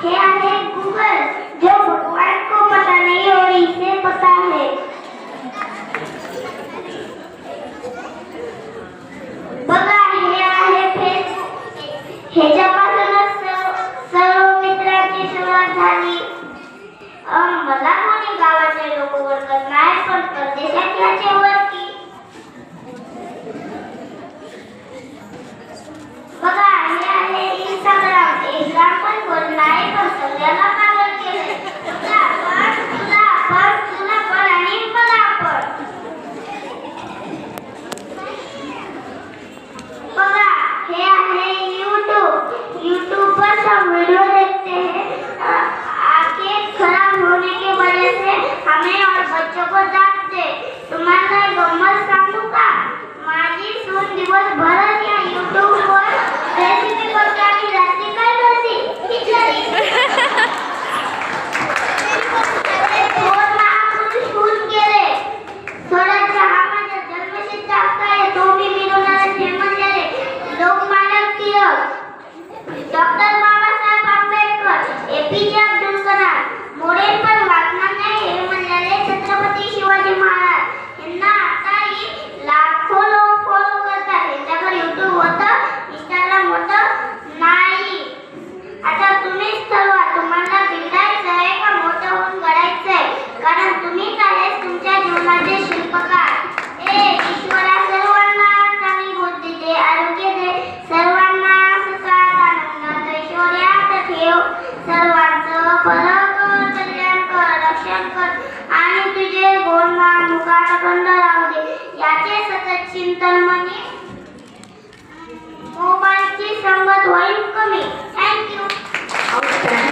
हे आहे गूगल, जो भगवान को पता नहीं और इसे पता है। बघा हे आहे फेसबुक, ह्याच्यापासूनच सर्व मित्रांची सुरुवात झाली। मला कोणी गावाचे लोक ओळखत नाही, पण परदेशात याचे ओळखी। बघा हे आहे इंस्टाग्राम, इंस्टाग्राम पण कोण नाही, पण सगळ्यांना पागल केले। तुला पण आणि मला पण। बघा हे आहे यूट्यूब, यूट्यूब पर सब वीडियो देखते हैं, आंखें खराब होने की वजह से हमें और बच्चों को डांटते। तुम्हाला गम्मत सांगू का? माझी सून दिवसभर या यूट्यूबवर रेसिपी बघते आणि रात्री काय करते? खिचडी। दोन महापुरुष होऊन गेले, थोडा चहा माझ्या जन्मसिद्ध हक्क आहे, तो मी मिळवणारा श्रीमंत झाले। Lokmanya Tilak, doctor Babasaheb Ambedkar, APJ Abdul Kalam, model पण वाचणार नाही हे म्हणलेले छत्रपती शिवाजी महाराज यांना आताही लाखो लोक फॉलो करतात। त्यांच्याकडे यूट्यूब होतं, इंस्टाग्राम होतं नाही। आता तुम्हीच ठरवा, तुम्हाला बिघडायचं आहे का मोठं होऊन घडायचं आहे, कारण तुम्हीच आहेस तुमच्या जीवनाचे शिल्पकार। ईश्वरा सर्वांना चांगली बुद्धी दे, आरोग्य दे, सर्वांना सुखात आनंदात ऐश्वर्यात ठेव, सर्वांचं बरं कर, कल्याण कर, रक्षण कर आणि तुझे गुणमान मुखात अखंड राहू दे। याचे सतत चिंतन म्हणजे मोबाईलची संगत होईल कमी। थँक्यू।